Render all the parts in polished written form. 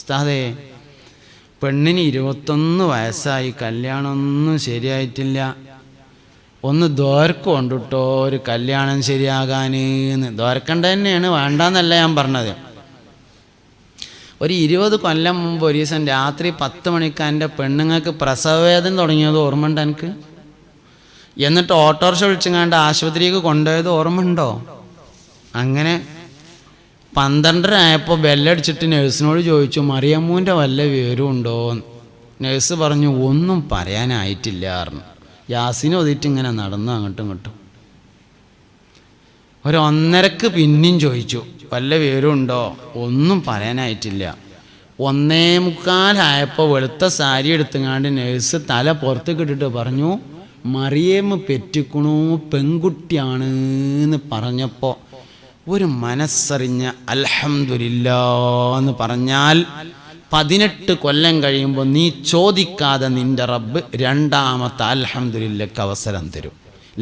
ഉസ്താദേ, പെണ്ണിന് 21 വയസ്സായി, കല്യാണമൊന്നും ശരിയായിട്ടില്ല, ഒന്ന് ദ്വാരക്ക് കൊണ്ടിട്ടോ ഒരു കല്യാണം ശരിയാകാനെന്ന്. ദ്വാരക്കണ്ട തന്നെയാണ്, വേണ്ടാന്നല്ല ഞാൻ പറഞ്ഞത്. ഒരു 20 കൊല്ലം മുമ്പ് ഒരു ദിവസം രാത്രി 10 മണിക്ക് എൻ്റെ പെണ്ണുങ്ങൾക്ക് പ്രസവവേദന തുടങ്ങിയത് ഓർമ്മയുണ്ട് എനിക്ക്? എന്നിട്ട് ഓട്ടോറിക്ഷ വിളിച്ചങ്ങാണ്ട് ആശുപത്രിക്ക് കൊണ്ടുപോയത് ഓർമ്മയുണ്ടോ? അങ്ങനെ 12:30 ആയപ്പോൾ ബെല്ലടിച്ചിട്ട് നഴ്സിനോട് ചോദിച്ചു, മറിയമ്മൂൻ്റെ വല്ല വിവരവും ഉണ്ടോ? നഴ്സ് പറഞ്ഞു, ഒന്നും പറയാനായിട്ടില്ല പറഞ്ഞു. യാസിനെ ഒതിട്ട് ഇങ്ങനെ നടന്നു അങ്ങോട്ടും ഇങ്ങോട്ടും. ഒരു 1:30ക്ക് പിന്നെയും ചോദിച്ചു, വല്ല വിവരവും ഉണ്ടോ? ഒന്നും പറയാനായിട്ടില്ല. 1:45 വെളുത്ത സാരി എടുത്തുങ്ങാണ്ട് നഴ്സ് തല പുറത്തേക്ക് ഇട്ടിട്ട് പറഞ്ഞു, മറിയമ്മ പെറ്റിക്കണു, പെൺകുട്ടിയാണ് എന്ന് പറഞ്ഞപ്പോൾ ഒരു മനസ്സറിഞ്ഞ അൽഹംദുലില്ലാ എന്ന് പറഞ്ഞാൽ 18 കൊല്ലം കഴിയുമ്പോൾ നീ ചോദിക്കാതെ നിന്റെ റബ്ബ് രണ്ടാമത്തെ അൽഹംദുലില്ലക്ക് അവസരം തരും.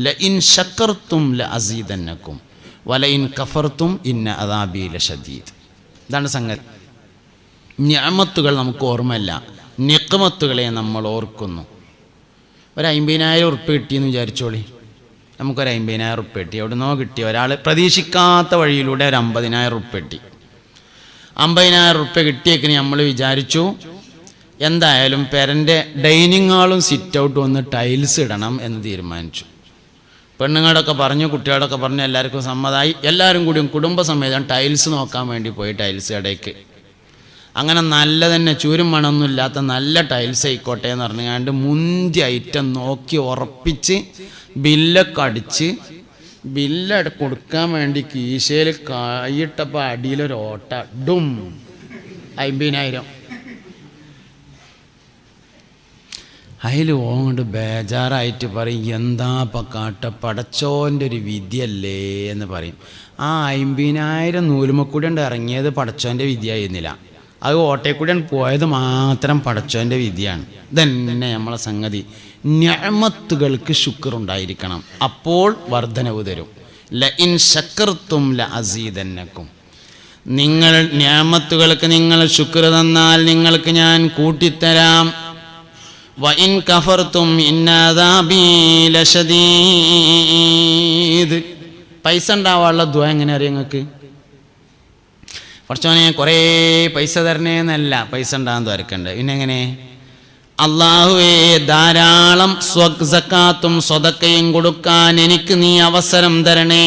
ലഇൻ ശക്കർത്തും ലഅസീദന്നക്കും വലഇൻ കഫർത്തും ഇന്ന അദാബി ലശദീദ്. ഇതാണ് സംഗതി. നിഅമത്തുകൾ നമുക്ക് ഓർമ്മയില്ല, നിഖ്മത്തുകളെ നമ്മൾ ഓർക്കുന്നു. ഒരു 50,000 ഉറുപ്പ്യ കിട്ടിയെന്ന് വിചാരിച്ചോളി. നമുക്കൊരു 50,000 ഉറുപ്പ്യ കിട്ടി, എവിടുന്നോ കിട്ടി. ഒരാൾ പ്രതീക്ഷിക്കാത്ത വഴിയിലൂടെ ഒരു 50,000 ഉറുപ്പ്യ കിട്ടി. 50,000 ഉറുപ്പ്യ കിട്ടിയേക്കിന് നമ്മൾ വിചാരിച്ചു എന്തായാലും പെരൻ്റെ ഡൈനിങ് ഹാളും സിറ്റ് ഔട്ടും ഒന്ന് ടൈൽസ് ഇടണം എന്ന് തീരുമാനിച്ചു. പെണ്ണുങ്ങളൊക്കെ പറഞ്ഞു, കുട്ടികളൊക്കെ പറഞ്ഞു, എല്ലാവർക്കും സമ്മതമായി. എല്ലാവരും കൂടിയും കുടുംബസമേതം ടൈൽസ് നോക്കാൻ വേണ്ടി പോയി ടൈൽസ് കടയ്ക്ക്. അങ്ങനെ നല്ല തന്നെ ചൂരും മണമൊന്നും ഇല്ലാത്ത നല്ല ടൈൽസ് ആയിക്കോട്ടെ എന്ന് പറഞ്ഞുകൊണ്ട് മുന്തിയ ഐറ്റം നോക്കി ഉറപ്പിച്ച് ബില്ലൊക്കെ അടിച്ച് ബില്ല് കൊടുക്കാൻ വേണ്ടി കീശയിൽ കൈയിട്ടപ്പോൾ അടിയിലൊരു ഓട്ട, ഡും, 50,000. അതിൽ ഓങ്ങോട്ട് ബേജാറായിട്ട് പറയും, എന്താ ഇപ്പം കാട്ട, പടച്ചോൻ്റെ ഒരു വിധിയല്ലേ എന്ന് പറയും. ആ 50,000 നൂലുമക്കൂടി ഉണ്ട് ഇറങ്ങിയത് പടച്ചോൻ്റെ വിധിയായിരുന്നില്ല, അത് ഓട്ടയിൽ കൂടിയാണ് പോയത് മാത്രം പടച്ചോൻ്റെ വിധിയാണ്. ഇതന്നെ നമ്മളെ സംഗതി. നിഅമത്തുകൾക്ക് ശുക്റുണ്ടായിരിക്കണം, അപ്പോൾ വർധനവ് തരും. ലഇൻ ശക്കർത്തും ലഅസീദന്നക്കും. നിങ്ങൾ നിഅമത്തുകൾക്ക് നിങ്ങൾ ശുക്ർ തന്നാൽ നിങ്ങൾക്ക് ഞാൻ കൂട്ടിത്തരാം. വഇൻ കഫർത്തും ഇന്ന അദാബി ലശദീദ്. പൈസ ഉണ്ടാവാനുള്ള ദുആ എങ്ങനെ അറിയാം നിങ്ങൾക്ക്? കുറച്ചോനെ കുറേ പൈസ തരണേന്നല്ല, പൈസ ഉണ്ടാകാൻ ദ്വാരക്കണ്ട്. പിന്നെ എങ്ങനെ? അല്ലാഹുവേ, ധാരാളം സക്കാത്തും സ്വതക്കയും കൊടുക്കാൻ എനിക്ക് നീ അവസരം തരണേ.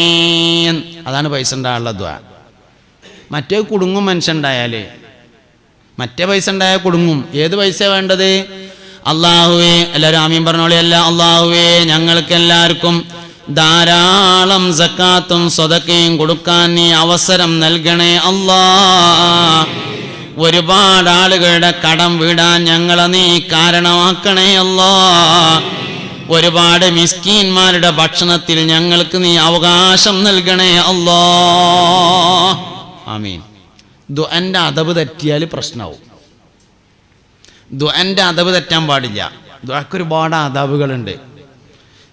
അതാണ് പൈസ ഉണ്ടാകാനുള്ള ദ്വാ. മറ്റേ കുടുങ്ങും മനുഷ്യണ്ടായാൽ, മറ്റേ പൈസ ഉണ്ടായാൽ കുടുങ്ങും. ഏത് പൈസ വേണ്ടത്? അല്ലാഹുവേ, എല്ലാവരും ആമീൻ പറഞ്ഞോളി. അല്ല, അല്ലാഹുവേ, ഞങ്ങൾക്ക് എല്ലാവർക്കും ധാരാളം സക്കാത്തും സ്വതക്കയും കൊടുക്കാൻ നീ അവസരം നൽകണേ അല്ലാ. ഒരുപാട് ആളുകളുടെ കടം വീടാൻ ഞങ്ങളെ നീ കാരണമാക്കണേ അല്ലാ. ഒരുപാട് മിസ്കീന്മാരുടെ ഭക്ഷണത്തിൽ ഞങ്ങൾക്ക് നീ അവകാശം നൽകണേ അല്ലാ. ആമീൻ. ദുആന്റെ അദബ് തെറ്റിയാൽ പ്രശ്നമാവും. ദുആന്റെ അദബ് തെറ്റാൻ പാടില്ല. ദുആക്ക് ഒരുപാട് അദബുകളുണ്ട്.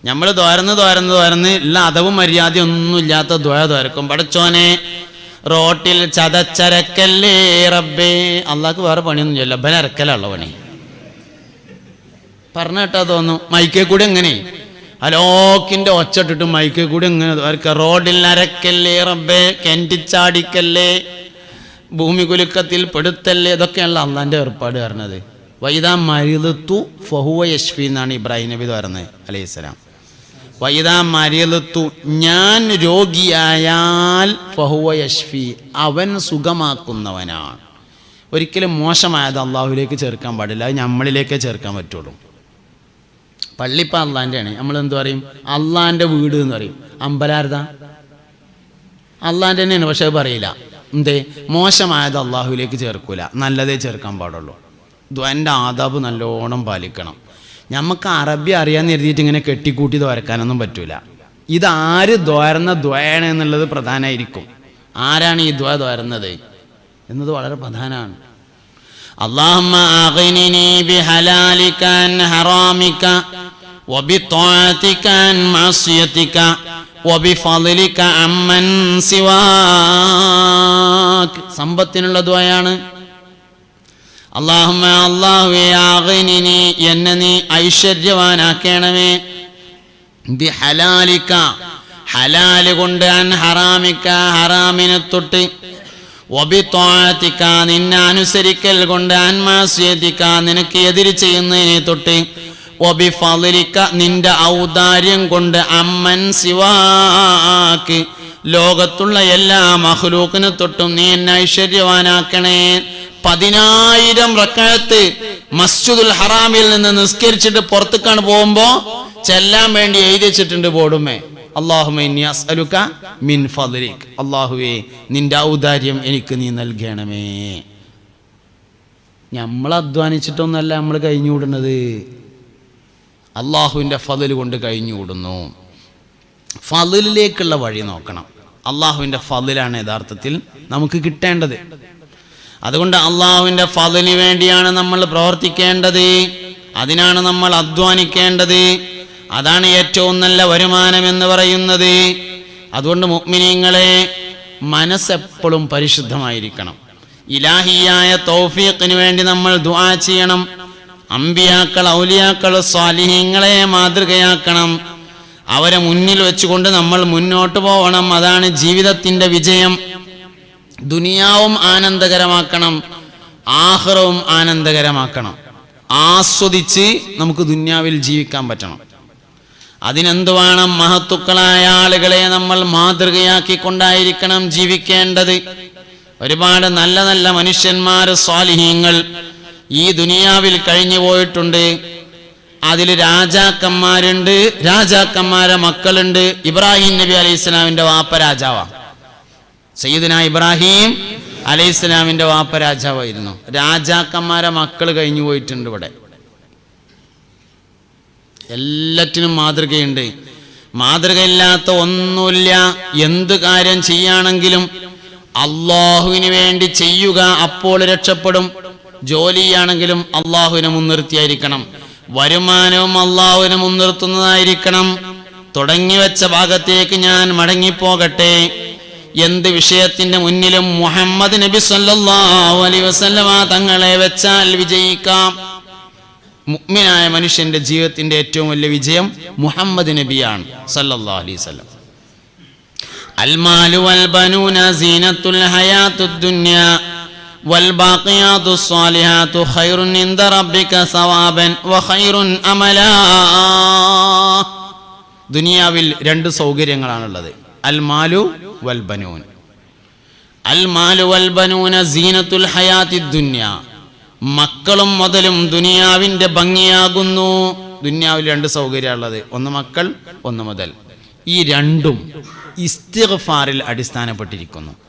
നമ്മൾ തോരന്ന് ഉള്ള അദബും മര്യാദയൊന്നും ഇല്ലാത്ത ദുആ തോരക്കും. പടച്ചോനെ, റോട്ടിൽ ചതച്ചരക്കല്ലേ റബ്ബേ. അള്ളാഹ്ക്ക് വേറെ പണിയൊന്നും ചെയ്യല്ല, ബല അരക്കലുള്ള പണി. പറഞ്ഞ കേട്ടാ തോന്നുന്നു. മൈക്കേ കൂടി എങ്ങനെ അലോക്കിന്റെ ഒച്ചിട്ടിട്ട് മൈക്കേ കൂടി എങ്ങനെ റോഡിൽ അരക്കല്ലേ റബ്ബേ, കെന്റിച്ചാടിക്കല്ലേ, ഭൂമി കുലുക്കത്തിൽ പെടുത്തല്ലേ. ഇതൊക്കെയാണല്ലോ അള്ളാന്റെ ഏർപ്പാട് പറഞ്ഞത്. വൈദാ മരിദത്തു ഫഹുവ യശ്ഫി എന്നാണ് ഇബ്രാഹിം നബി പറഞ്ഞത് അലൈഹിസ്സലാം. വൈദാ മരിദത്തു, ഞാൻ രോഗിയായാൽ ഫഹുവ യശ്ഫി, അവൻ സുഖമാക്കുന്നവനാണ്. ഒരിക്കലും മോശമായത് അള്ളാഹുലേക്ക് ചേർക്കാൻ പാടില്ല, അത് നമ്മളിലേക്കേ ചേർക്കാൻ പറ്റുള്ളൂ. പള്ളിപ്പം അള്ളാൻ്റെയാണ്. നമ്മൾ എന്തു പറയും? അള്ളാൻ്റെ വീട് എന്ന് പറയും. അമ്പലാർദ അള്ളാൻ്റെ തന്നെയാണ്, പക്ഷെ അത് പറയില്ല. എന്തേ? മോശമായത് അള്ളാഹുലേക്ക് ചേർക്കൂല, നല്ലതേ ചേർക്കാൻ പാടുള്ളൂ. ദ്വൻ്റെ ആദാബ് നല്ലോണം പാലിക്കണം. നമുക്ക് അറബി അറിയാമെന്ന് എഴുതിയിട്ട് ഇങ്ങനെ കെട്ടിക്കൂട്ടി ദ്വരക്കാനൊന്നും പറ്റൂല. ഇതാര് ദ്വാരുന്ന ദ്വയാണ് എന്നുള്ളത് പ്രധാനമായിരിക്കും. ആരാണ് ഈ ദ്വ ദ്വാരുന്നത് എന്നത് വളരെ പ്രധാനമാണ്. അല്ലാഹുമ്മ അഗ്നിനി ബിഹലാലിക അൻ ഹറാമിക വബിത്വാഅതിക അൻ മഅസിയതിക വബിഫളിക അമ്മൻ സിവാക്. സമ്പത്തിനുള്ള ദ്വയാണ്. അല്ലാഹുമ്മ അല്ലാഹുവേ അഗ്നിനി എന്നെ നീ ഐശ്വര്യവാനാക്കണമേ ബിഹലാലിക ഹലാല് കൊണ്ട് അൻ ഹറാമിക ഹറാമിനെ തൊട്ട് വബിത്വാഅതിക നിന്നെ അനുസരിക്കൽ കൊണ്ട് അൻ മാസിയതിക നിനക്ക് എതിര് ചെയ്യുന്നതിനെ തൊട്ട് വബിഫളിക നിന്റെ ഔദാര്യം കൊണ്ട് അമ്മൻ സിവാക്ക് ലോകത്തുള്ള എല്ലാ മഖ്ലൂഖിനെ തൊട്ടും നീ എന്നെ ഐശ്വര്യവാനാക്കണേ. 10,000 റക്അത്ത് മസ്ജിദുൽ ഹറാമിൽ നിന്ന് നിസ്കരിച്ചിട്ട് പുറത്തേക്കാണ് പോകുമ്പോ ചെല്ലാൻ വേണ്ടി എഴുതി വെച്ചിട്ടുണ്ട് ബോർഡുമേ, അല്ലാഹുമ്മ ഇന്നി അസ്അലുക മിൻ ഫളിക്, അല്ലാഹുവേ നിന്റെ ഔദാര്യം എനിക്ക് നീ നൽകണമേ. നമ്മൾ അധ്വാനിച്ചിട്ടൊന്നല്ല നമ്മൾ കഴിഞ്ഞുകൂടുന്നത്, അള്ളാഹുവിൻ്റെ ഫളിൽ കൊണ്ട് കഴിഞ്ഞുകൂടുന്നു. ഫളിലേക്കുള്ള വഴി നോക്കണം. അള്ളാഹുവിൻ്റെ ഫളിലാണ് യഥാർത്ഥത്തിൽ നമുക്ക് കിട്ടേണ്ടത്. അതുകൊണ്ട് അള്ളാഹുവിൻ്റെ ഫളിന് വേണ്ടിയാണ് നമ്മൾ പ്രവർത്തിക്കേണ്ടത്, അതിനാണ് നമ്മൾ അധ്വാനിക്കേണ്ടത്. അതാണ് ഏറ്റവും നല്ല വരുമാനം എന്ന് പറയുന്നത്. അതുകൊണ്ട് മുഅ്മിനീങ്ങളെ, മനസ്സെപ്പോഴും പരിശുദ്ധമായിരിക്കണം. ഇലാഹിയായ തൗഫീഖിന് വേണ്ടി നമ്മൾ ദുആ ചെയ്യണം. അമ്പിയാക്കൾ, ഔലിയാക്കൾ, സ്വാലിഹീങ്ങളെ മാതൃകയാക്കണം. അവരെ മുന്നിൽ വെച്ചുകൊണ്ട് നമ്മൾ മുന്നോട്ട് പോകണം. അതാണ് ജീവിതത്തിൻ്റെ വിജയം. ദുനിയാവും ആനന്ദകരമാക്കണം, ആഖിറവും ആനന്ദകരമാക്കണം. ആസ്വദിച്ച് നമുക്ക് ദുനിയാവിൽ ജീവിക്കാൻ പറ്റണം. അതിനെന്തു വേണം? മഹത്തുക്കളായ ആളുകളെ നമ്മൾ മാതൃകയാക്കിക്കൊണ്ടായിരിക്കണം ജീവിക്കേണ്ടത്. ഒരുപാട് നല്ല നല്ല മനുഷ്യന്മാർ, സ്വാലിഹീങ്ങൾ ഈ ദുനിയാവിൽ കഴിഞ്ഞു പോയിട്ടുണ്ട്. അതിൽ രാജാക്കന്മാരുണ്ട്, രാജാക്കന്മാരെ മക്കളുണ്ട്. ഇബ്രാഹിം നബി അലൈഹി ഇസ്ലാമിന്റെ വാപ്പ രാജാവാ. സയ്യിദുനാ ഇബ്രാഹിം അലൈഹി ഇസ്ലാമിന്റെ വാപ്പ രാജാവായിരുന്നു. രാജാക്കന്മാരെ മക്കൾ കഴിഞ്ഞു പോയിട്ടുണ്ട്. ഇവിടെ എല്ലാറ്റിനും മാതൃകയുണ്ട്. മാതൃകയില്ലാത്ത ഒന്നുമില്ല. എന്ത് കാര്യം ചെയ്യാണെങ്കിലും അള്ളാഹുവിന് വേണ്ടി ചെയ്യുക, അപ്പോൾ രക്ഷപ്പെടും. ജോലിയാണെങ്കിലും അള്ളാഹുവിനെ മുൻനിർത്തിയായിരിക്കണം. വരുമാനവും അള്ളാഹുവിനെ മുൻനിർത്തുന്നതായിരിക്കണം. തുടങ്ങി വെച്ച ഭാഗത്തേക്ക് ഞാൻ മടങ്ങിപ്പോകട്ടെ. എന്ത് വിഷയത്തിന്റെ മുന്നിലും മുഹമ്മദ് നബി സല്ലല്ലാഹു അലൈഹി വസല്ലമ തങ്ങളെ വെച്ചാൽ വിജയിക്കാം. മുഅ്മിനായ മനുഷ്യന്റെ ജീവിതത്തിന്റെ ഏറ്റവും വലിയ വിജയം മുഹമ്മദ് നബിയാണ് സല്ലല്ലാഹു അലൈഹി വസല്ലം. അൽ മാലു വൽ ബനൂന സീനത്തുൽ ഹയാത്തുദ് ദുനിയ വൽ ബാഖിയാതുസ് സ്വാലിഹാതു ഖൈറുൻ ഇൻദ റബ്ബിക സവാബൻ വ ഖൈറുൻ അമലാ. ദുനിയാവിൽ 2 സൗകര്യങ്ങളാണുള്ളത്. അൽ മാലു വൽ ബനൂൻ. അൽ മാലു വൽ ബനൂന സീനത്തുൽ ഹയാത്തിദ് ദുനിയ. മക്കളും മുതലും ദുനിയാവിന്റെ ഭംഗിയാകുന്നു. ദുനിയാവിൽ 2 സൗകര്യമുള്ളത്, ഒന്ന് മക്കൾ, ഒന്ന് മുതൽ. ഈ രണ്ടും ഇസ്തിഗ്ഫാറിൽ അടിസ്ഥാനപ്പെട്ടിരിക്കുന്നു.